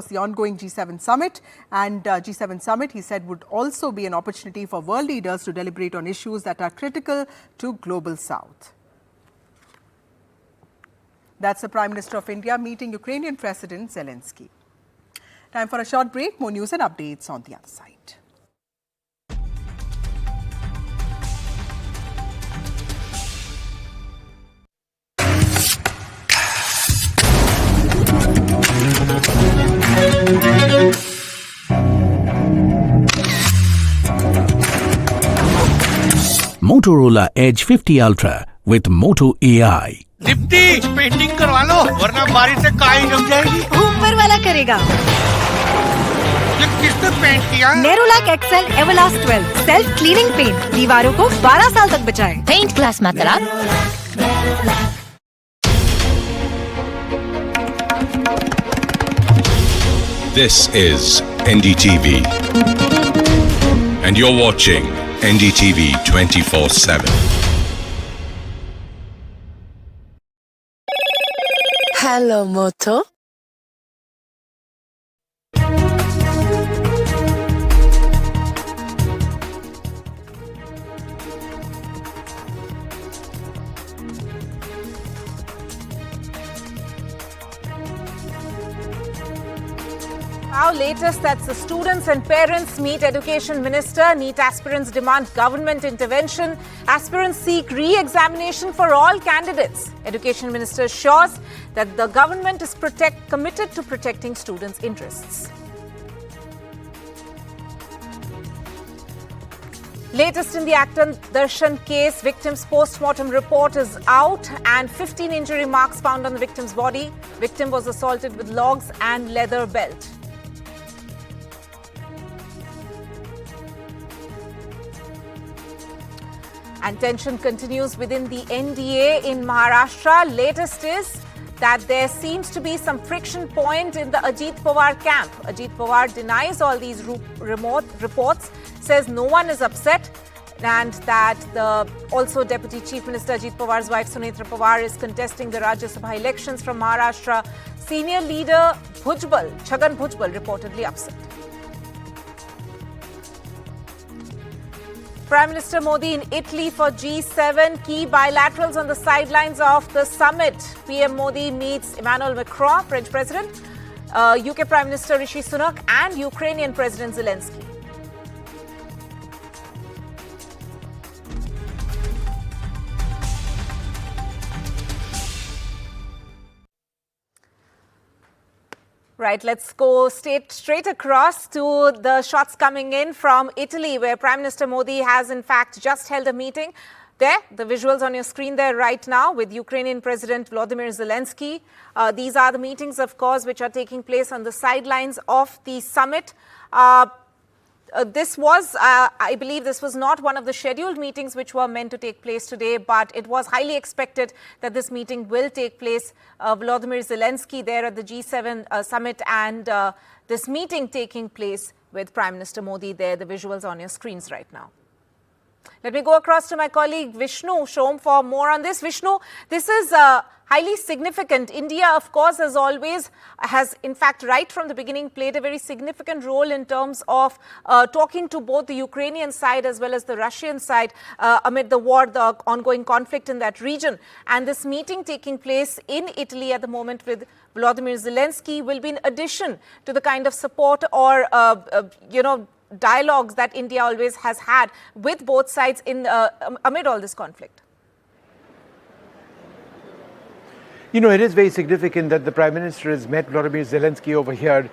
The ongoing G7 summit, and G7 summit, he said, would also be an opportunity for world leaders to deliberate on issues that are critical to global south. That's the Prime Minister of India meeting Ukrainian President Zelensky. Time for a short break. More news and updates on the other side. Motorola Edge 50 Ultra with Moto AI. Deepti painting करवा लो वरना बारिश से काई जम जाएगी। ऊपर वाला करेगा। ये किसने पेंट किया? Nerolac excel everlast 12 self cleaning paint दीवारों को 12 साल तक बचाए। पेंट क्लास मात्रा। This is NDTV, and you're watching NDTV 24/7. Hello, Moto. Now latest, that's the students and parents meet Education Minister. NEET aspirants demand government intervention. Aspirants seek re-examination for all candidates. Education Minister assures that the government is committed to protecting students' interests. Latest in the actor Darshan case, victim's post-mortem report is out and 15 injury marks found on the victim's body. Victim was assaulted with logs and leather belt. And tension continues within the NDA in Maharashtra. Latest is that there seems to be some friction point in the Ajit Pawar camp. Ajit Pawar denies all these reports, says no one is upset, and that also Deputy Chief Minister Ajit Pawar's wife Sunetra Pawar is contesting the Rajya Sabha elections from Maharashtra. Senior leader Chhagan Bhujbal reportedly upset. Prime Minister Modi in Italy for G7, key bilaterals on the sidelines of the summit. PM Modi meets Emmanuel Macron, French President, UK Prime Minister Rishi Sunak and Ukrainian President Zelenskyy. Right, let's go straight across to the shots coming in from Italy, where Prime Minister Modi has in fact just held a meeting. There, the visuals on your screen there right now with Ukrainian President Volodymyr Zelensky. These are the meetings, of course, which are taking place on the sidelines of the summit. I believe this was not one of the scheduled meetings which were meant to take place today, but it was highly expected that this meeting will take place. Volodymyr Zelensky there at the G7 summit, and this meeting taking place with Prime Minister Modi there. The visuals on your screens right now. Let me go across to my colleague Vishnu Shom for more on this. Vishnu, this is highly significant. India, of course, has in fact right from the beginning played a very significant role in terms of talking to both the Ukrainian side as well as the Russian side amid the war, the ongoing conflict in that region. And this meeting taking place in Italy at the moment with Volodymyr Zelensky will be in addition to the kind of support or, dialogues that India always has had with both sides amid all this conflict. You know, it is very significant that the Prime Minister has met Volodymyr Zelensky over here.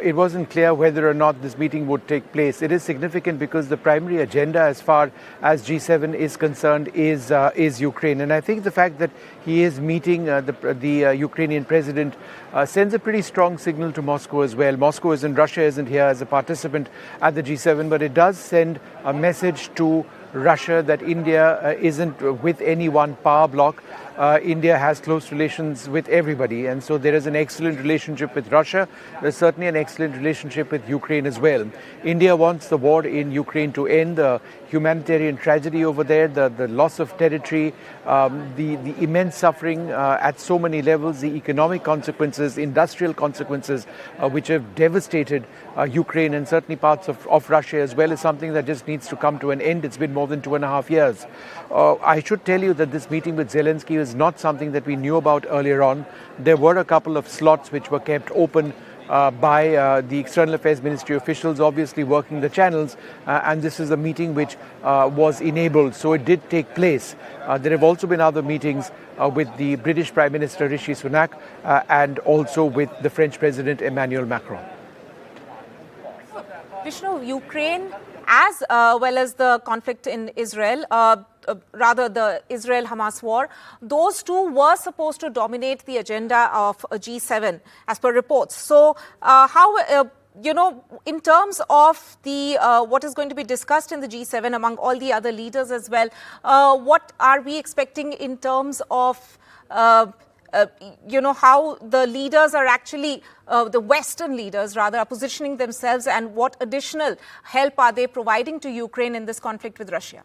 It wasn't clear whether or not this meeting would take place. It is significant because the primary agenda as far as G7 is concerned is Ukraine. And I think the fact that he is meeting the Ukrainian president sends a pretty strong signal to Moscow as well. Russia isn't here as a participant at the G7, but it does send a message to Russia that India isn't with any one power bloc. India has close relations with everybody, and so there is an excellent relationship with Russia. There's certainly an excellent relationship with Ukraine as well. India wants the war in Ukraine to end, the humanitarian tragedy over there, the loss of territory, the immense suffering at so many levels, the economic consequences, industrial consequences, which have devastated Ukraine and certainly parts of Russia as well, is something that just needs to come to an end. It's been more than 2.5 years. I should tell you that this meeting with Zelensky is not something that we knew about earlier on. There were a couple of slots which were kept open by the External Affairs Ministry officials, obviously working the channels, and this is a meeting which was enabled, so it did take place. There have also been other meetings with the British Prime Minister Rishi Sunak and also with the French President Emmanuel Macron. Vishnu, Ukraine as well as the conflict in Israel, rather the Israel-Hamas war, those two were supposed to dominate the agenda of G7 as per reports. So how, in terms of the what is going to be discussed in the G7 among all the other leaders as well, what are we expecting in terms of how the leaders are actually, the Western leaders rather, are positioning themselves, and what additional help are they providing to Ukraine in this conflict with Russia?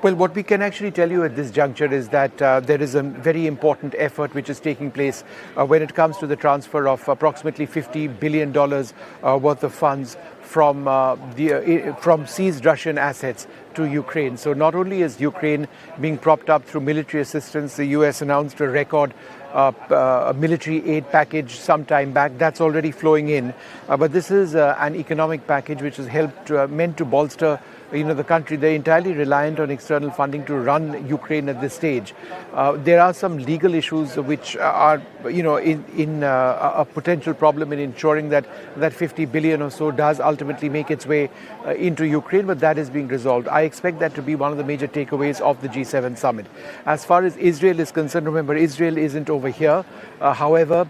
Well, what we can actually tell you at this juncture is that there is a very important effort which is taking place when it comes to the transfer of approximately $50 billion worth of funds from seized Russian assets to Ukraine. So not only is Ukraine being propped up through military assistance, the US announced a record military aid package some time back. That's already flowing in. But this is an economic package which is meant to bolster the country. They're entirely reliant on external funding to run Ukraine at this stage. There are some legal issues which are, in a potential problem in ensuring that 50 billion or so does ultimately make its way into Ukraine, but that is being resolved. I expect that to be one of the major takeaways of the G7 summit. As far as Israel is concerned, remember, Israel isn't over here. However,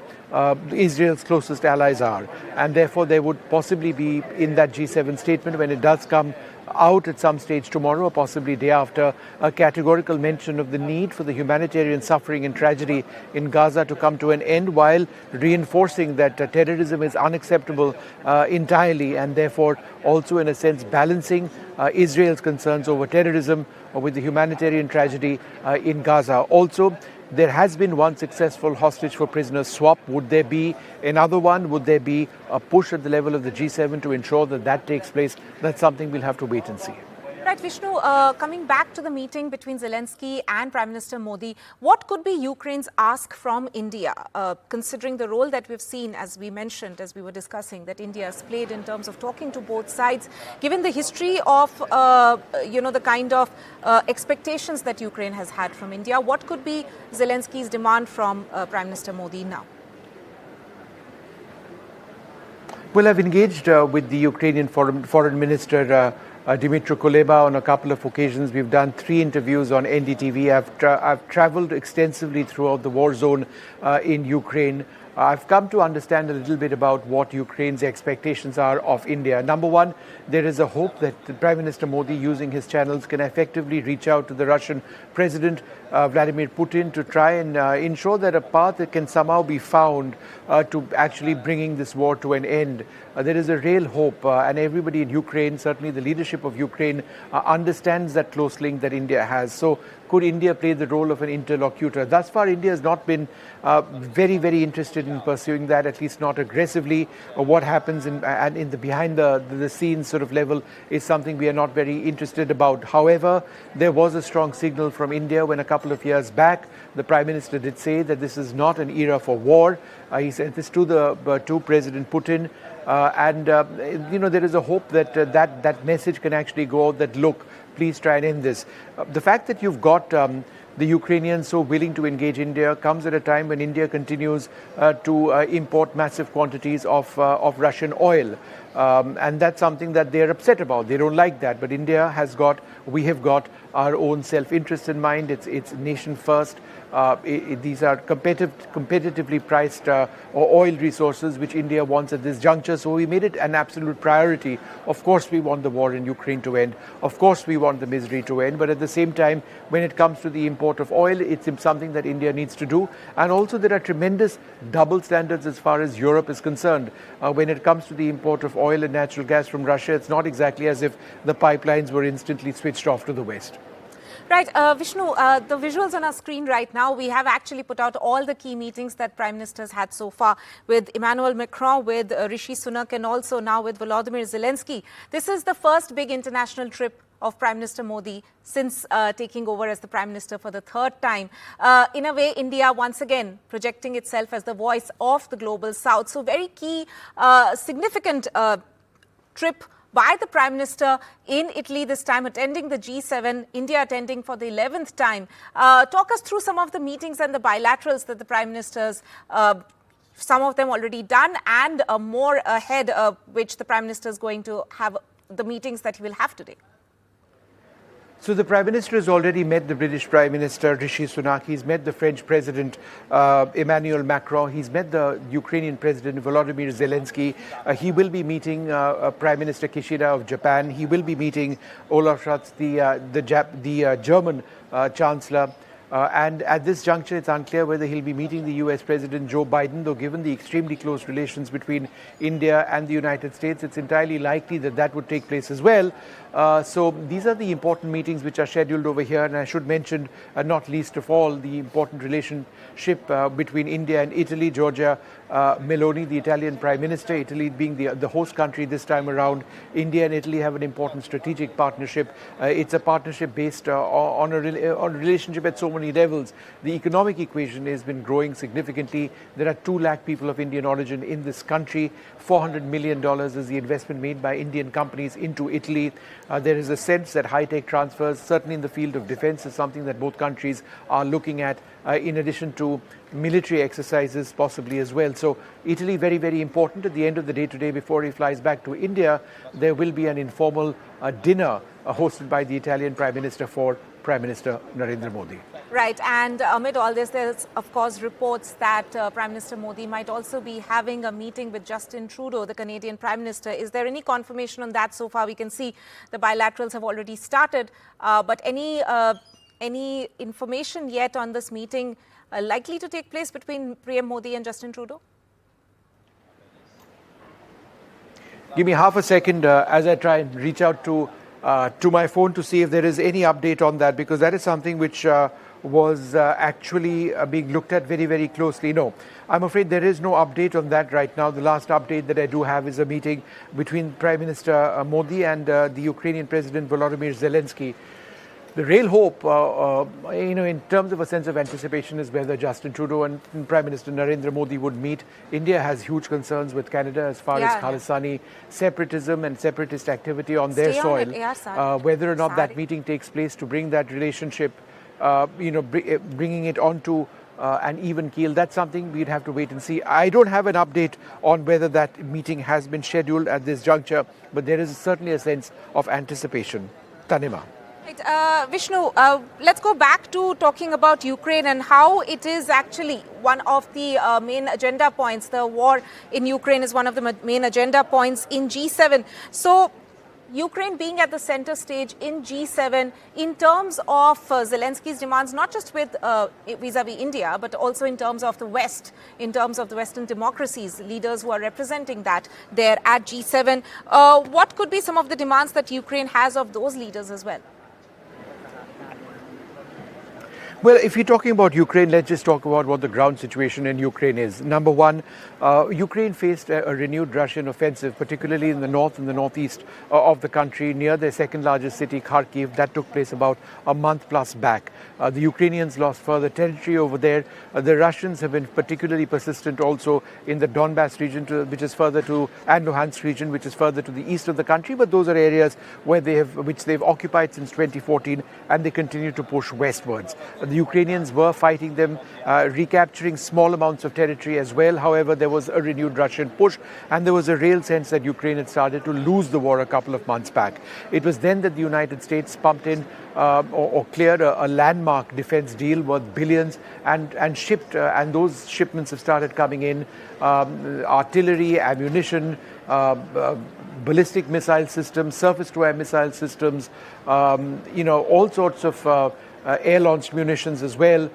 Israel's closest allies are, and therefore there would possibly be in that G7 statement, when it does come out at some stage tomorrow or possibly day after, a categorical mention of the need for the humanitarian suffering and tragedy in Gaza to come to an end, while reinforcing that terrorism is unacceptable entirely, and therefore also in a sense balancing Israel's concerns over terrorism with the humanitarian tragedy in Gaza. Also, there has been one successful hostage for prisoners swap. Would there be another one? Would there be a push at the level of the G7 to ensure that takes place? That's something we'll have to wait and see. Right, Vishnu, coming back to the meeting between Zelensky and Prime Minister Modi, what could be Ukraine's ask from India, considering the role that we've seen, as we mentioned, as we were discussing, that India has played in terms of talking to both sides, given the history of, the kind of expectations that Ukraine has had from India? What could be Zelensky's demand from Prime Minister Modi now? Well, I've engaged with the Ukrainian foreign minister, Dmytro Kuleba, on a couple of occasions. We've done 3 interviews on NDTV. I've traveled extensively throughout the war zone in Ukraine. I've come to understand a little bit about what Ukraine's expectations are of India. Number one, there is a hope that Prime Minister Modi, using his channels, can effectively reach out to the Russian President Vladimir Putin to try and ensure that a path that can somehow be found to actually bringing this war to an end. There is a real hope, and everybody in Ukraine, certainly the leadership of Ukraine, understands that close link that India has. So could India play the role of an interlocutor? Thus far, India has not been very, very interested in pursuing that, at least not aggressively. What happens in the behind the scenes sort of level is something we are not very interested about. However, there was a strong signal from India when a couple of years back the Prime Minister did say that this is not an era for war. He said this to President Putin. There is a hope that that message can actually go out, that look, please try and end this. The fact that you've got the Ukrainians so willing to engage India comes at a time when India continues to import massive quantities of Russian oil. And that's something that they're upset about. They don't like that. But we have got our own self-interest in mind. It's nation first. These are competitively priced oil resources which India wants at this juncture. So we made it an absolute priority. Of course, we want the war in Ukraine to end. Of course, we want the misery to end. But at the same time, when it comes to the import of oil, it's something that India needs to do. And also, there are tremendous double standards as far as Europe is concerned. When it comes to the import of oil and natural gas from Russia, it's not exactly as if the pipelines were instantly switched off to the West. Right, Vishnu, the visuals on our screen right now, we have actually put out all the key meetings that Prime Ministers had so far with Emmanuel Macron, with Rishi Sunak, and also now with Volodymyr Zelensky. This is the first big international trip of Prime Minister Modi since taking over as the Prime Minister for the third time. In a way, India once again projecting itself as the voice of the global South. So very key, significant trip by the Prime Minister in Italy this time, attending the G7, India attending for the 11th time. Talk us through some of the meetings and the bilaterals that the Prime Ministers, some of them already done, and more ahead, which the Prime Minister is going to have, the meetings that he will have today. So the Prime Minister has already met the British Prime Minister Rishi Sunak. He's met the French President Emmanuel Macron. He's met the Ukrainian President Volodymyr Zelensky. He will be meeting Prime Minister Kishida of Japan. He will be meeting Olaf Scholz, the German Chancellor. And at this juncture, it's unclear whether he'll be meeting the US President Joe Biden, though given the extremely close relations between India and the United States, it's entirely likely that that would take place as well. So these are the important meetings which are scheduled over here. And I should mention, not least of all, the important relationship between India and Italy. Giorgia Meloni, the Italian Prime Minister, Italy being the host country this time around. India and Italy have an important strategic partnership. It's a partnership based on a relationship at so many levels. The economic equation has been growing significantly. There are 2 lakh people of Indian origin in this country. $400 million is the investment made by Indian companies into Italy. There is a sense that high-tech transfers, certainly in the field of defense, is something that both countries are looking at, in addition to military exercises possibly as well. So Italy, very, very important. At the end of the day today, before he flies back to India, there will be an informal dinner hosted by the Italian Prime Minister for Prime Minister Narendra Modi. Right, and amid all this, there's of course reports that Prime Minister Modi might also be having a meeting with Justin Trudeau, the Canadian Prime Minister. Is there any confirmation on that so far? We can see the bilaterals have already started, but any information yet on this meeting likely to take place between PM Modi and Justin Trudeau? Give me half a second as I try and reach out to my phone to see if there is any update on that, because that is something which was actually being looked at very, very closely. No, I'm afraid there is no update on that right now. The last update that I do have is a meeting between Prime Minister Modi and the Ukrainian President Volodymyr Zelensky. The real hope, in terms of a sense of anticipation, is whether Justin Trudeau and Prime Minister Narendra Modi would meet. India has huge concerns with Canada as far as Khalistani separatism and separatist activity on their soil. Whether or not that meeting takes place to bring that relationship, bringing it onto an even keel, that's something we'd have to wait and see. I don't have an update on whether that meeting has been scheduled at this juncture, but there is certainly a sense of anticipation. Tanima. Right, Vishnu, let's go back to talking about Ukraine and how it is actually one of the main agenda points. The war in Ukraine is one of the main agenda points in G7. So Ukraine being at the center stage in G7 in terms of Zelensky's demands, not just with vis-a-vis India, but also in terms of the West, in terms of the Western democracies, leaders who are representing that there at G7. What could be some of the demands that Ukraine has of those leaders as well? Well, if you're talking about Ukraine, let's just talk about what the ground situation in Ukraine is. Number one, Ukraine faced a renewed Russian offensive, particularly in the north and the northeast of the country, near their second largest city, Kharkiv. That took place about a month plus back. The Ukrainians lost further territory over there. The Russians have been particularly persistent also in the Donbass region, which is further to, and Luhansk region, which is further to the east of the country. But those are areas where which they've occupied since 2014, and they continue to push westwards. The Ukrainians were fighting them, recapturing small amounts of territory as well. However, there was a renewed Russian push, and there was a real sense that Ukraine had started to lose the war a couple of months back. It was then that the United States pumped in or cleared a landmark defense deal worth billions and shipped, and those shipments have started coming in, artillery, ammunition, ballistic missile systems, surface-to-air missile systems, all sorts of air-launched munitions as well.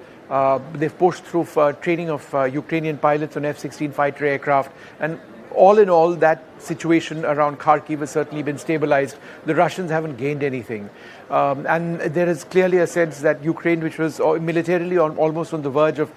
They've pushed through training of Ukrainian pilots on F-16 fighter aircraft, and all in all, that situation around Kharkiv has certainly been stabilized. The Russians haven't gained anything. And there is clearly a sense that Ukraine, which was militarily almost on the verge of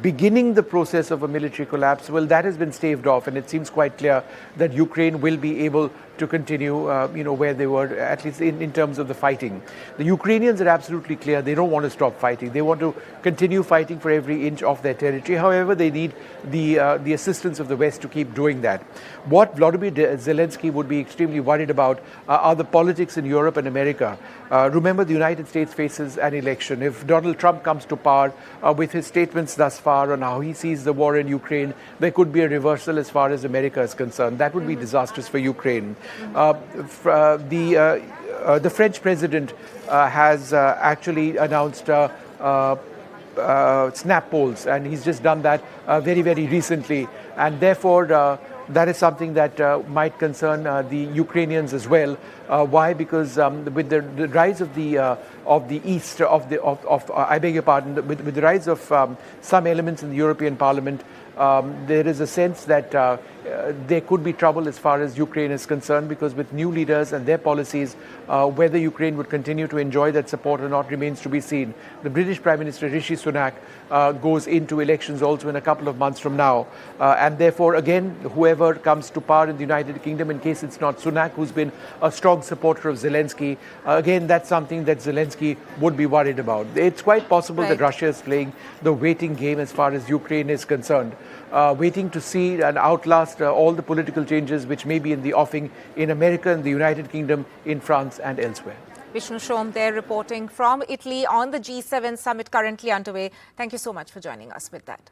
beginning the process of a military collapse, well, that has been staved off, and it seems quite clear that Ukraine will be able to continue, where they were, at least in terms of the fighting. The Ukrainians are absolutely clear. They don't want to stop fighting. They want to continue fighting for every inch of their territory. However, they need the assistance of the West to keep doing that. What Volodymyr Zelensky would be extremely worried about are the politics in Europe and America. Remember, the United States faces an election. If Donald Trump comes to power with his statements thus far on how he sees the war in Ukraine, there could be a reversal as far as America is concerned. That would be disastrous for Ukraine. The French president has actually announced snap polls, and he's just done that very, very recently. And therefore, that is something that might concern the Ukrainians as well. Why? Because with the rise of the East, I beg your pardon, with the rise of some elements in the European Parliament, there is a sense that there could be trouble as far as Ukraine is concerned, because with new leaders and their policies, whether Ukraine would continue to enjoy that support or not remains to be seen. The British Prime Minister Rishi Sunak goes into elections also in a couple of months from now. And therefore, again, whoever comes to power in the United Kingdom, in case it's not Sunak, who's been a strong supporter of Zelensky, again, that's something that Zelensky would be worried about. It's quite possible that Russia is playing the waiting game as far as Ukraine is concerned, waiting to see and outlast all the political changes which may be in the offing in America, in the United Kingdom, in France and elsewhere. Vishnu Shom there reporting from Italy on the G7 summit currently underway. Thank you so much for joining us with that.